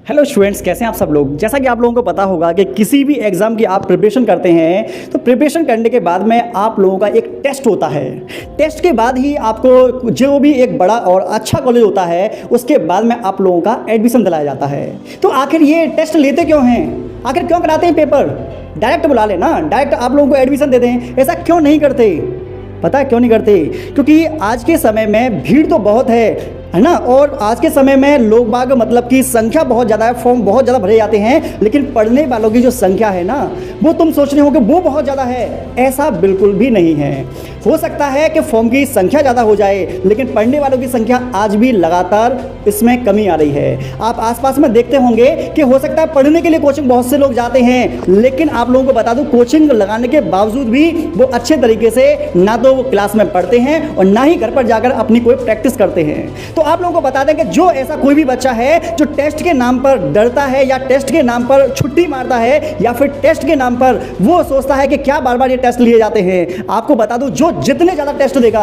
Hello students, कैसे हैं आप सब लोग। जैसा कि आप लोगों को पता होगा कि किसी भी एग्ज़ाम की आप प्रिपरेशन करते हैं तो प्रिपरेशन करने के बाद में आप लोगों का एक टेस्ट होता है। टेस्ट के बाद ही आपको जो भी एक बड़ा और अच्छा कॉलेज होता है उसके बाद में आप लोगों का एडमिशन दिलाया जाता है। तो आखिर ये टेस्ट लेते क्यों हैं, आखिर क्यों कराते हैं पेपर? डायरेक्ट बुला लेना, डायरेक्ट आप लोगों को एडमिशन दे दें। ऐसा क्यों नहीं करते? पता है क्यों नहीं करते? क्योंकि आज के समय में भीड़ तो बहुत है ना, और आज के समय में लोग बाग मतलब की संख्या बहुत ज़्यादा है, फॉर्म बहुत ज़्यादा भरे जाते हैं, लेकिन पढ़ने वालों की जो संख्या है ना वो तुम सोच रहे हो कि वो बहुत ज़्यादा है। ऐसा बिल्कुल भी नहीं है। हो सकता है कि फॉर्म की संख्या ज़्यादा हो जाए, लेकिन पढ़ने वालों की संख्या आज भी लगातार इसमें कमी आ रही है। आप आसपास में देखते होंगे कि हो सकता है पढ़ने के लिए कोचिंग बहुत से लोग जाते हैं, लेकिन आप लोगों को बता दूं कोचिंग लगाने के बावजूद भी वो अच्छे तरीके से ना तो वो क्लास में पढ़ते हैं और ना ही घर पर जाकर अपनी कोई प्रैक्टिस करते हैं। तो आप लोगों को बता दें कि जो ऐसा कोई भी बच्चा है जो टेस्ट के नाम पर डरता है या टेस्ट के नाम पर छुट्टी मारता है या फिर टेस्ट के नाम पर वो सोचता है कि क्या बार बार ये टेस्ट लिए जाते हैं, आपको बता दूं जो जितने ज़्यादा टेस्ट देगा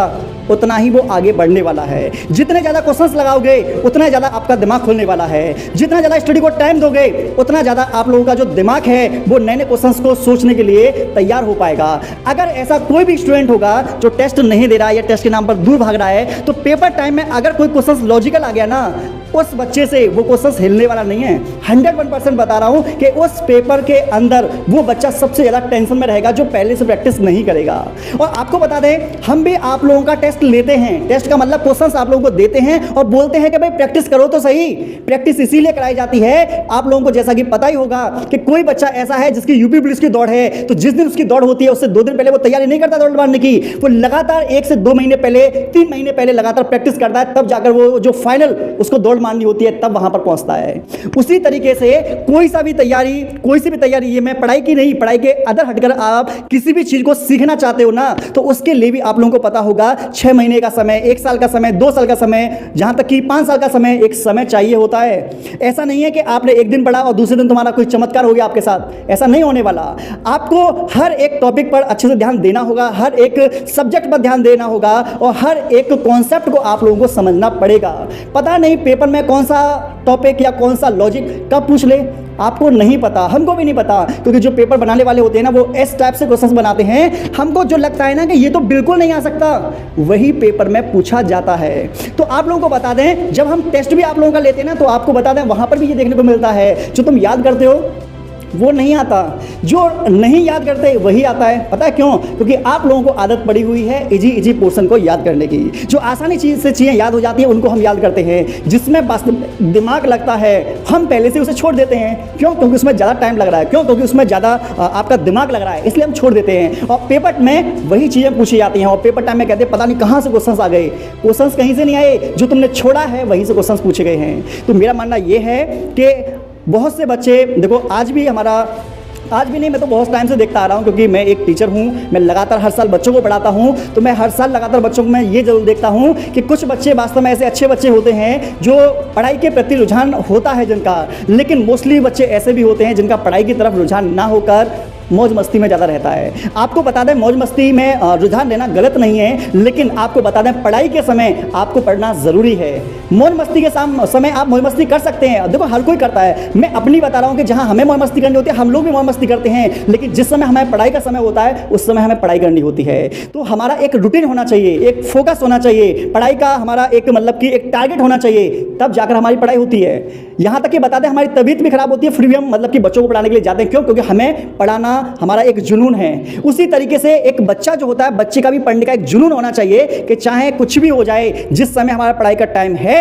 उतना ही वो आगे बढ़ने वाला है। जितने ज़्यादा क्वेश्चंस लगाओगे उतना ज़्यादा आपका दिमाग खुलने वाला है। जितना ज़्यादा स्टडी को टाइम दोगे उतना ज़्यादा आप लोगों का जो दिमाग है वो नए नए क्वेश्चंस को सोचने के लिए तैयार हो पाएगा। अगर ऐसा कोई भी स्टूडेंट होगा जो टेस्ट नहीं दे रहा है या टेस्ट के नाम पर दूर भाग रहा है, तो पेपर टाइम में अगर कोई क्वेश्चंस लॉजिकल आ गया ना, उस बच्चे से वो क्वेश्चंस हिलने वाला नहीं है। 101% बता रहा हूं कि उस पेपर के अंदर वो बच्चा सबसे ज़्यादा टेंशन में रहेगा जो पहले से प्रैक्टिस नहीं करेगा। और आपको बता दें, हम भी आप लोगों का टेस्ट लेते हैं। टेस्ट का मतलब क्वेश्चंस आप लोगों को देते हैं और बोलते हैं कि भाई प्रैक्टिस करो तो सही। प्रैक्टिस इसीलिए कराई जाती है, आप लोगों को जैसा कि पता ही होगा कि कोई बच्चा ऐसा है जिसकी यूपी पुलिस की दौड़ है, तो जिस दिन उसकी दौड़ होती है उससे 2 दिन पहले वो तैयारी नहीं करता दौड़ मारने की। वो लगातार 1 से 2 महीने पहले, 3 महीने पहले लगातार प्रैक्टिस करता है, तब जाकर वो जो फाइनल उसको दौड़ मारनी होती है तब वहां पर पहुंचता है। उसी तरीके से कोई सी भी तैयारी, ये मैं पढ़ाई की नहीं, पढ़ाई के अदर हटकर आप किसी भी चीज को सीखना चाहते हो ना, तो उसके लिए भी आप लोगों को पता होगा 6 महीने का समय, 1 साल का समय, 2 साल का समय, जहां तक कि 5 साल का समय, एक समय चाहिए होता है। ऐसा नहीं है कि आपने एक दिन पढ़ा और दूसरे दिन तुम्हारा कोई चमत्कार हो गया आपके साथ, ऐसा नहीं होने वाला। आपको हर एक टॉपिक पर अच्छे से ध्यान देना होगा, हर एक सब्जेक्ट पर ध्यान देना होगा और हर एक कॉन्सेप्ट को आप लोगों को समझना पड़ेगा। पता नहीं पेपर में कौन सा टॉपिक या कौन सा लॉजिक कब पूछ ले, आपको नहीं पता, हमको भी नहीं पता, क्योंकि जो पेपर बनाने वाले होते हैं ना वो इस टाइप से क्वेश्चंस बनाते हैं, हमको जो लगता है ना कि ये तो बिल्कुल नहीं आ सकता, वही पेपर में पूछा जाता है। तो आप लोगों को बता दें, जब हम टेस्ट भी आप लोगों का लेते हैं ना, तो आपको बता दें वहां पर भी ये देखने को मिलता है, जो तुम याद करते हो वो नहीं आता, जो नहीं याद करते वही आता है। पता है क्यों? क्योंकि आप लोगों को आदत पड़ी हुई है इजी पोर्शन को याद करने की। जो आसानी चीज़ से चीज़ें याद हो जाती हैं उनको हम याद करते हैं, जिसमें दिमाग लगता है हम पहले से उसे छोड़ देते हैं। क्यों? क्योंकि उसमें ज़्यादा टाइम लग रहा है। क्यों? क्योंकि उसमें ज़्यादा आपका दिमाग लग रहा है, इसलिए हम छोड़ देते हैं। और पेपर में वही चीज़ें पूछी जाती हैं और पेपर टाइम में कहते हैं पता नहीं कहाँ से क्वेश्चंस आ गए। क्वेश्चंस कहीं से नहीं आए, जो तुमने छोड़ा है वहीं से क्वेश्चंस पूछे गए हैं। तो मेरा मानना ये है कि बहुत से बच्चे, देखो आज भी नहीं, मैं तो बहुत टाइम से देखता आ रहा हूँ, क्योंकि मैं एक टीचर हूँ, मैं लगातार हर साल बच्चों को पढ़ाता हूँ, तो मैं हर साल लगातार बच्चों को मैं ये जरूर देखता हूँ कि कुछ बच्चे वास्तव में ऐसे अच्छे बच्चे होते हैं जो पढ़ाई के प्रति रुझान होता है जिनका, लेकिन मोस्टली बच्चे ऐसे भी होते हैं जिनका पढ़ाई की तरफ रुझान ना होकर मौज मस्ती में ज़्यादा रहता है। आपको बता दें मौज मस्ती में रुझान लेना गलत नहीं है, लेकिन आपको बता दें पढ़ाई के समय आपको पढ़ना ज़रूरी है। मौज मस्ती के समय आप मौज मस्ती कर सकते हैं, देखो हर कोई करता है, मैं अपनी बता रहा हूँ कि जहाँ हमें मौज मस्ती करनी होती है हम लोग भी मौज मस्ती करते हैं, लेकिन जिस समय हमें पढ़ाई का समय होता है उस समय हमें पढ़ाई करनी होती है। तो हमारा एक रूटीन होना चाहिए, एक फोकस होना चाहिए, पढ़ाई का हमारा एक मतलब कि एक टारगेट होना चाहिए, तब जाकर हमारी पढ़ाई होती है। यहाँ तक कि बता दें हमारी तबीयत भी खराब होती है, फिर भी हम मतलब कि बच्चों को पढ़ाने के लिए जाते हैं। क्यों? क्योंकि हमें पढ़ाना हमारा एक जुनून है। उसी तरीके से एक बच्चा जो होता है, बच्चे का भी पढ़ने का एक जुनून होना चाहिए कि चाहे कुछ भी हो जाए, जिस समय हमारा पढ़ाई का टाइम है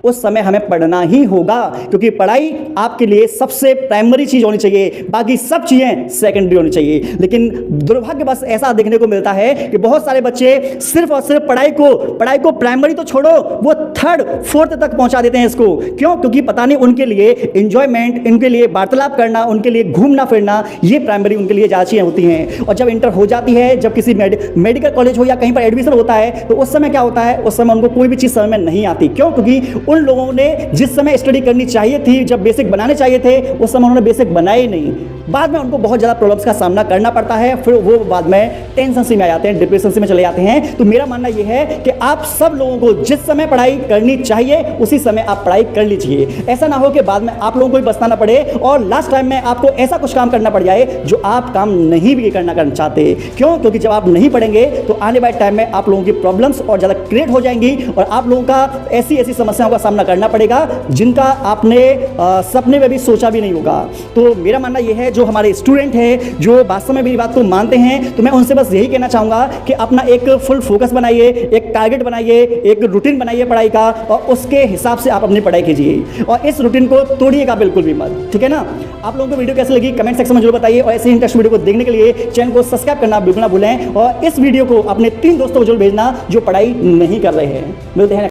उस समय हमें पढ़ना ही होगा, क्योंकि पढ़ाई आपके लिए सबसे प्राइमरी चीज होनी चाहिए, बाकी सब चीजें सेकेंडरी होनी चाहिए। लेकिन दुर्भाग्य बस ऐसा देखने को मिलता है कि बहुत सारे बच्चे सिर्फ और सिर्फ पढ़ाई को प्राइमरी तो छोड़ो, वो 3rd 4th तक पहुंचा देते हैं इसको। क्यों? क्योंकि पता नहीं उनके लिए एंजॉयमेंट, उनके लिए वार्तालाप करना, उनके लिए घूमना फिरना, ये प्राइमरी उनके लिए ज़्यादा चीज़ें होती हैं। और जब इंटर हो जाती है, जब किसी मेडिकल कॉलेज हो या कहीं पर एडमिशन होता है, तो उस समय क्या होता है, उस समय उनको कोई भी चीज़ समझ में नहीं आती। क्यों? क्योंकि उन लोगों ने जिस समय स्टडी करनी चाहिए थी, जब बेसिक बनाने चाहिए थे, उस समय उन्होंने बेसिक बनाए नहीं। बाद में उनको बहुत ज़्यादा प्रॉब्लम्स का सामना करना पड़ता है, फिर वो बाद में टेंशन से में आ जाते हैं, डिप्रेशन से में चले जाते हैं। तो मेरा मानना यह है कि आप सब लोगों को जिस समय पढ़ाई करनी चाहिए उसी समय आप पढ़ाई कर लीजिए। ऐसा ना हो कि बाद में आप लोगों को भी बचना ना पड़े और लास्ट टाइम में आपको ऐसा कुछ काम करना पड़ जाए जो आप काम नहीं भी करना चाहते। क्यों? क्योंकि जब आप नहीं पढ़ेंगे तो आने वाले टाइम में आप लोगों की प्रॉब्लम्स और ज़्यादा क्रिएट हो जाएंगी और आप लोगों का ऐसी ऐसी समस्याओं का सामना करना पड़ेगा जिनका आपने सपने में भी सोचा भी नहीं होगा। तो मेरा मानना यह है, जो हमारे स्टूडेंट हैं जो वास्तव में मेरी बात को मानते हैं, तो मैं उनसे बस यही कहना चाहूँगा कि अपना एक फुल फोकस बनाइए, एक टारगेट बनाइए, एक रूटीन बनाइए पढ़ाई का और उसके हिसाब से आप अपनी पढ़ाई कीजिए और इस रूटीन को तोड़िएगा बिल्कुल भी मत। ठीक है ना? आप लोगों को वीडियो कैसे लगी कमेंट सेक्शन में जरूर बताइए और ऐसे ही इंटरेस्ट वीडियो को देखने के लिए चैनल को सब्सक्राइब करना बिल्कुल ना भूलें और इस वीडियो को अपने 3 दोस्तों को जरूर भेजना जो पढ़ाई नहीं कर रहे हैं। मिलते हैं।